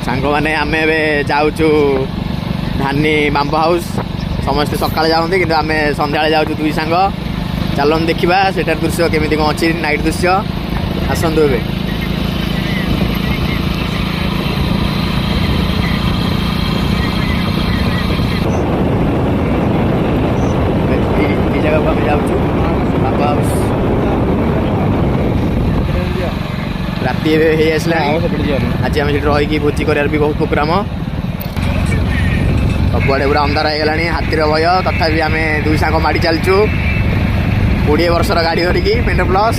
सांग मैंने आम जाऊँ धानी बाम्बो हाउस समस्ते सकाଳେ जाऊँगी कि आम सन्ध्या जाऊँ दुई सांग चलन देखा सेटार दृश्य केमी कौन अच्छी नाइट दृश्य आसतु ए जगह को आम जाऊँ बाम्बो हाउस राति आसला आज आम रही भोजी करार भी बहुत प्रोग्राम सबुआड़े पूरा अंधार हो गला हाथीर भय तथापि आम दुई सांग माड़ी चलचु 20 वर्षर गाड़ी धरिकी पेंट प्लस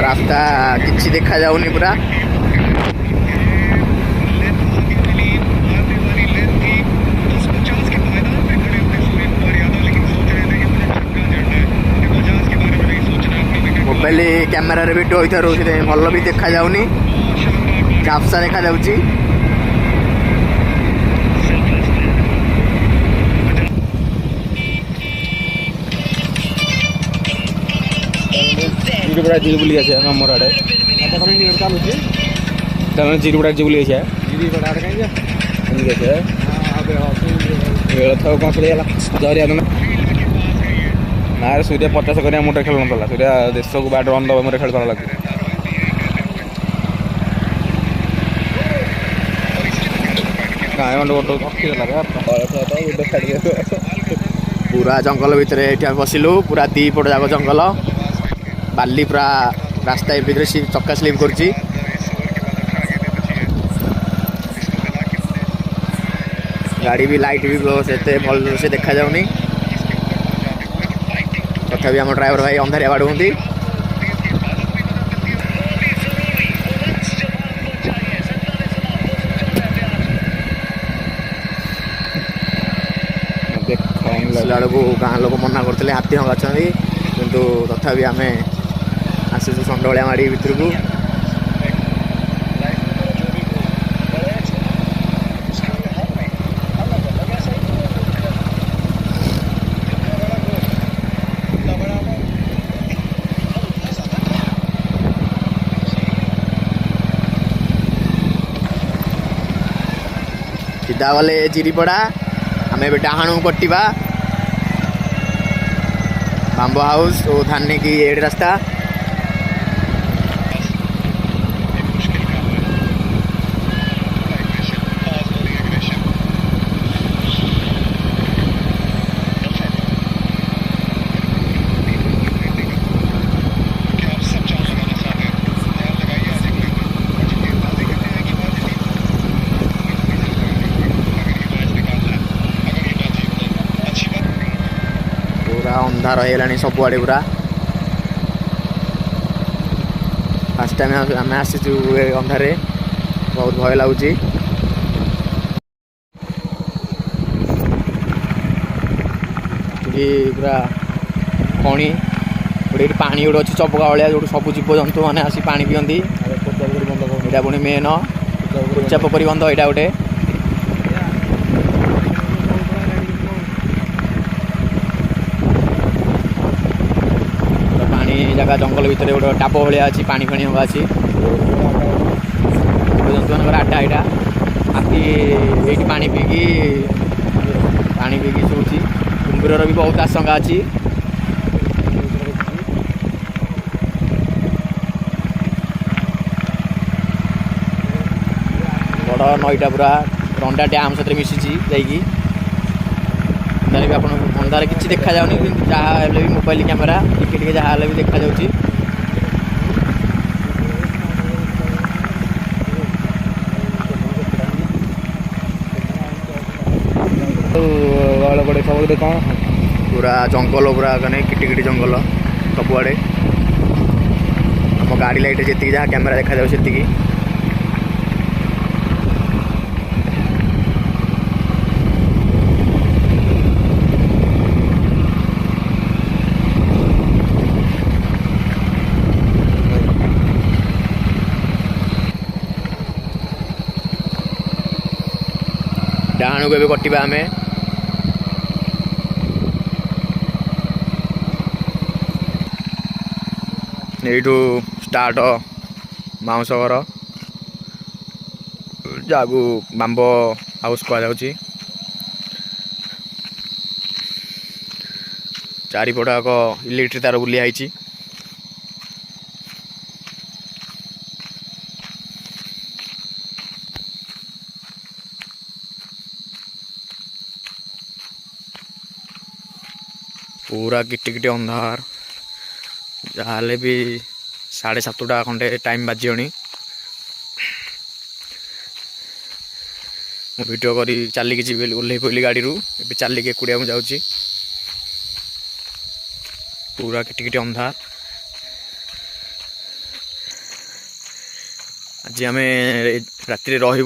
रास्ता किसी देखा जाऊनी पूरा मोबाइल कैमेरा रे वीडियो होता रोचे भल भी देखा जाऊनी झापसा देखा जाउची जीरुबड़ा जी बुली आसे हमर आडे तने जीरुबड़ा जी बुली आसे जीरुबड़ा आडे काई जा बुली आसे आबे एळ थाव कोन सलेला दरिया न नार सूर्य 50 करिया मोटर खेलन तला सूर्य देश को बाट रन दबे मोटर खेल करा लागू काय मन ओटो अखि लगा पूरा जंगल भितर एठा बसिलु पूरा दी पट जाक जंगल बाली पूरा रास्ता एबिग्रे चक्का स्लिप करची गाड़ी भी लाइट भी से भल से देखा जाउनी तथापि आम ड्राइवर भाई अंधारिया बाड़ुंती को गाँ लोक मना करते हाथी हंगा किंतु तथापि आम आसुचु संडोलिया माड़ी भितर को सीधा गले चिरीपड़ा आम ए डाणू कटिबा बाम्बो हाउस और थाने की एड रास्ता अंधार होगा सबुआड़े पूरा फास्ट टाइम आम आसीचु अंधारे बहुत भय लगुच पूरा खणी गोटे पानी गोटे अच्छी चपका भाया जो सब जीवजंतु मैंने आसी पा पीती यहाँ पुणी मेन उच्चा पोखरी बंध यहाँ गोटे जगह जंगल भितर गोटे टाप भाया अच्छी पानी फाणी हवा अच्छी जीवजंतु मान आड्डा यहाँ हाथी ये पानी पीकी शोची कुंभीर भी बहुत आशंका अच्छी बड़ नईटा पूरा रंडा डैम सहित मिशी जाकि भी आप अंधार किसी देखा जाऊनी जहाँ भी मोबाइल कैमेरा टिके जहाँ भी देखा जाऊँगी कौन पूरा जंगल पूरा किटी जंगल सबुआड़े आम गाड़ी लाइट जी जहाँ कैमेरा देखा जाए डाणू को कटिबा आम यू स्टार्ट माउंस घर जहाँ बाम्बो हाउस कहुच्छी चारिपट एक इलेक्ट्रिक तार बुलियाई पूरा किटिकिटी अंधार जहाँ भी 7:30 खंडे टाइम बाजियोनी वीडियो करी चलिकी जी ओह्ल पड़ी गाड़ी चलिकी एकुड़िया को जाऊँगी पूरा किटिकिटी अंधार आज आम राति रही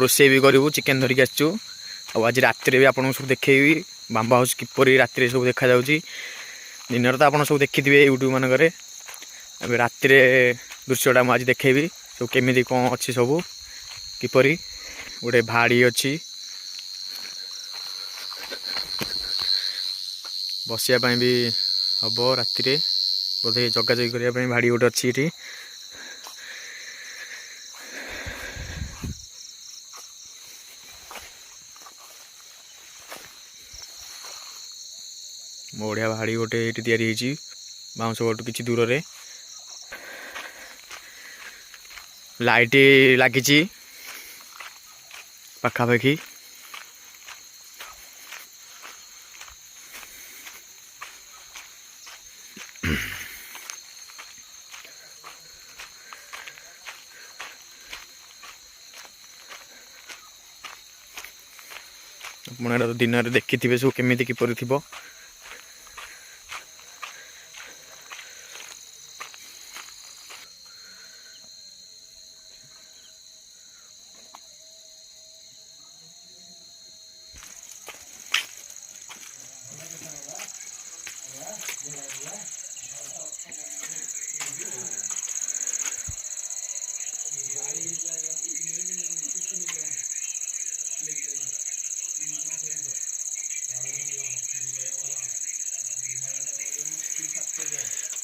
रोसे भी करूँ चिकेन धरिकी आसचु आज राति भी आपको सब देखेबी बाम्बो हाउस किपरि राति सब देखा जाउची दिन तो आप सब देखी थे यूट्यूब मानक राति दृश्यटा मुझे देखेबी सब केमी कौन अच्छी सब किपरि गोटे भाड़ी अच्छी बसिया भी हम राति बोधे जगाजगी करने भाड़ी गोटे अच्छी ये बढ़िया भाड़ी गोटे ये तैयारी बाउंस गोटू किसी दूर रे लाइट लगी पाखापाखि आप दिन देखी थे सब केमी किपर थी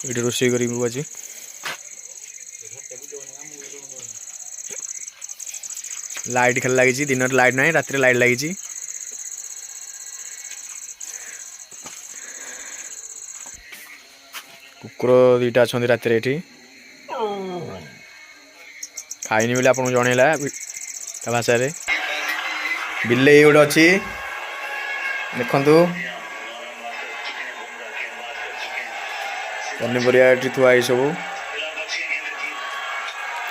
ये रोषे कर आज लाइट खाली लगी दिन लाइट ना रात लाइट लगी कुकुर दुईटा अच्छा रात खाइनी बोले आपको जनइला भाषा बिले गोटे अच्छी देखु पनीपरिया थुआ सब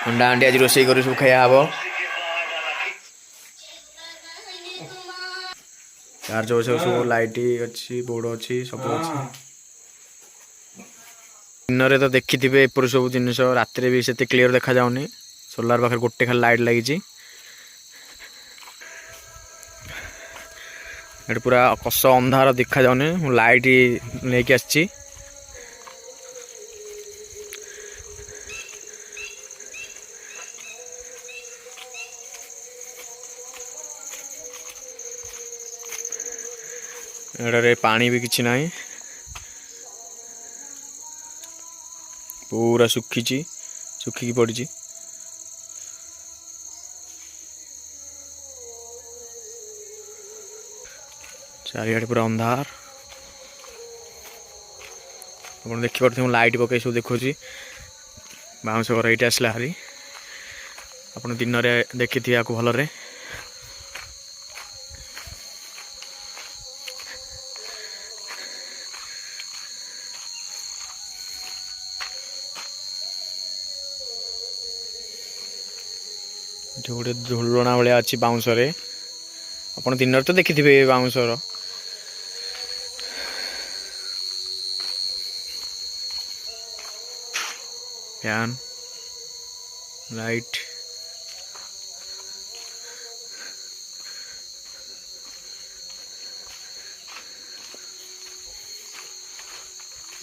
अंडा अंडी आज रोषे कर सब खाया हम चार्ज सब लाइट अच्छी बोर्ड अच्छी सब अच्छी दिन तो देखी थे एपर सब जिन रात भी से क्लीयर देखा जाऊनी सोलार पाखे गोटे खाली लाइट लगी पूरा कस अंधार देखा जाऊनी लाइट लेके आसी एड़े पानी भी किसी ना पूरा सुखी पड़ी चारियाडे पूरा अंधार आप देखिपे लाइट पकई सब देखुची बाउंस घर ये आसला हारी आप दिन देखी थी आपको भलरे गोटे झुलना भाया अच्छी बाउंस आप दिन तो देखी थे बाउंस फैन लाइट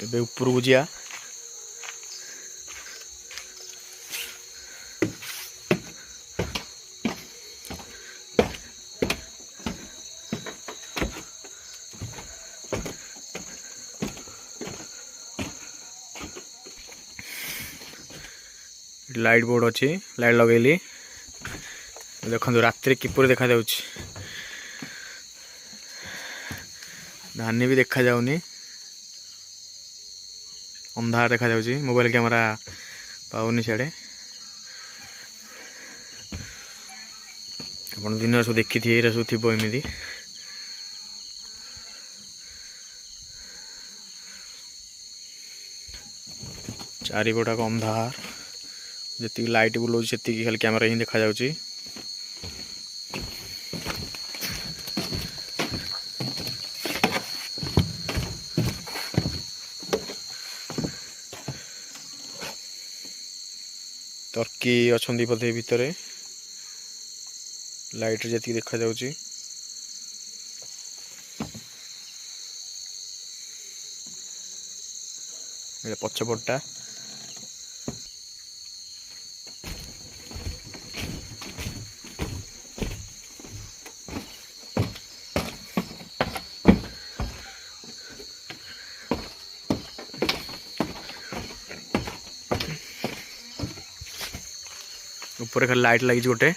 ए ऊपर को जा लाइट बोर्ड अच्छी लाइट लगेली देखो राति किपर देखा धानी भी देखा जाउनी अंधार देखा जाउची मोबाइल कैमरा पाउनी सियाड़े अपन दिन सब देखी थी सब थी एमती चारिपटा अंधार जी लाइट बुलाऊँ से खाली कैमरा ही देखा जाउची टर्की अच्छी बोधे भितर लाइट जी देखा जाउची पछपटा ऊपर खाली लाइट लगी गोटे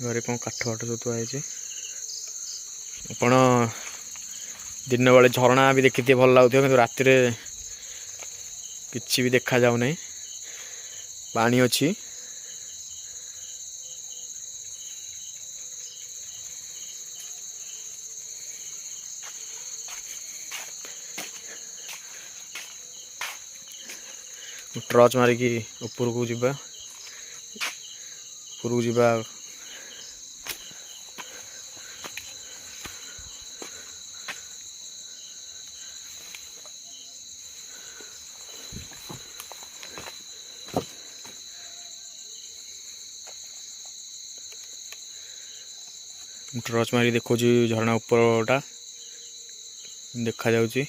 घरे कौन काठ फाठ सब थुआई आपण दिन बेले झरणा भी देखी भल लगुव कि राति किसी भी देखा जाऊ नहीं पानी अच्छी टर्च मारिकी ऊपर को जीवा टर्च मारी देखो झरना ऊपरटा देखा जाउची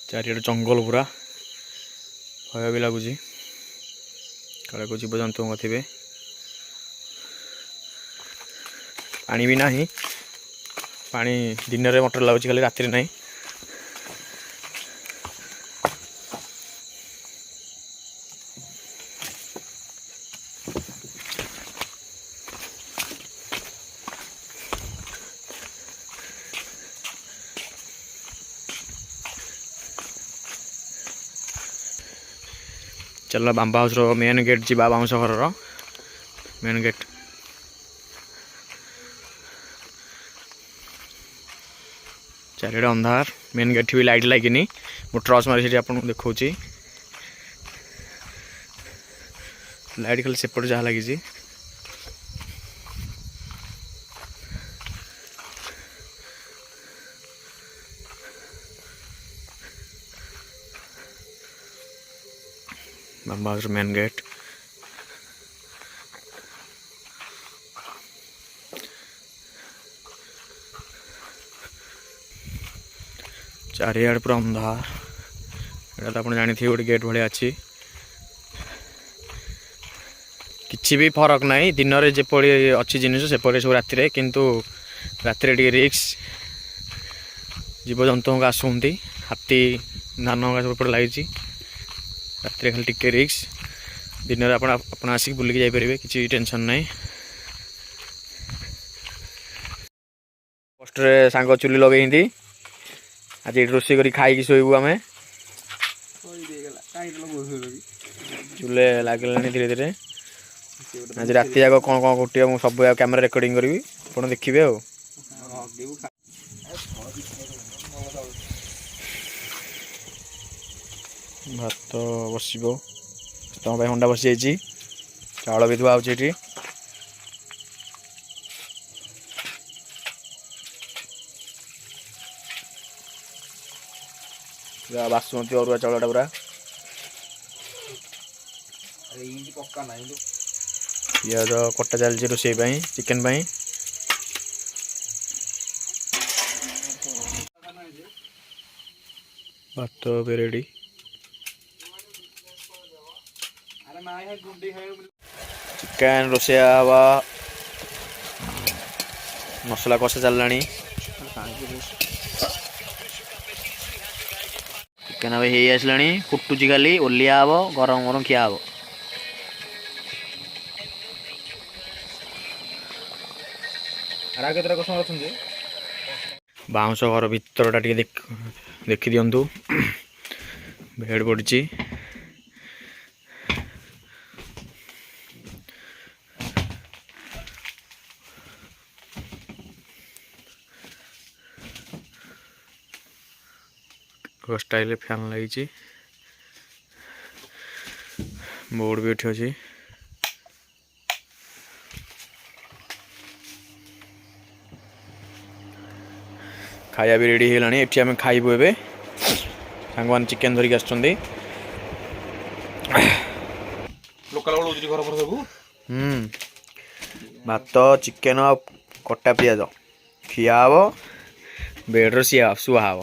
चारिआडे जंगल पूरा भय भी लगुच काले को जीव जंतु थे पानी भी नहीं पानी दिन में मोटर लगुच खाली राति नहीं चल बांबा हाउस रो मेन गेट जी बाउंस घर मेन गेट चारिड़े अंधार मेन गेट भी लाइट लगी मो टर्च मारी से आपको देखा लाइट खाली सेपट जहाँ लगी बांबा हाउस मेन गेट चारिआड पूरा अंधार एटा तो आप जानी गोटे गेट भाया अच्छी किसी भी फरक नहीं दिन में जपरी अच्छी जिन सेपरी सब राति किंतु राति टे रिक्स जीवजंतु आसुंट हाथी धान सब लगी राति खाली टिके रिक्स दिन में आप आसिक बुलिक जापर किसी टेंशन नहीं पोस्टर सांग चुली लगे आज ये रोषे कर खाई शोबू आम चूल्हे लगे धीरे धीरे आज राति जाक कौन कौन कटे मुझे सब कैमेरा रेकर्डिंग करी आप देखिए आ भात बस तुम हंडा बसी जाइए चाउल भी धुआ ये बासमती अरुआ चाउलटा पूरा पिज कटा चलती रोषे चिकेन ଭାତ ଏବେ ରେଡ଼ି। ଚିକେନ ରୋଷେଇ ହବା, ମସଲା କଷା ଚାଲିଲାଣି। ଚିକେନ ଏବେ ହେଇ ଆସିଲାଣି, ଫୁଟୁଛି ଖାଲି, ଓହ୍ଲିଆ ହବ, ଗରମ ଗରମ ଖିଆ ହବ। ବାଉଁଶ ଘର ଭିତରଟା ଟିକେ ଦେଖି ଦିଅନ୍ତୁ। ବେଡ୍ ପଡ଼ିଛି। ଷ୍ଟାଇଲରେ ଫ୍ୟାନ୍ ଲାଗିଛି, ବୋର୍ଡ ବି ଏଠି ଅଛି। ଖାଇବା ବି ରେଡ଼ି ହେଇଗଲାଣି। ଏଠି ଆମେ ଖାଇବୁ ଏବେ। ସାଙ୍ଗମାନେ ଚିକେନ ଧରିକି ଆସିଛନ୍ତି। ଭାତ, ଚିକେନ ଆଉ କଟା ପିଆଜ ଖିଆ ହବ। ବେଡ୍ରେ ଶୁଆ ହବ।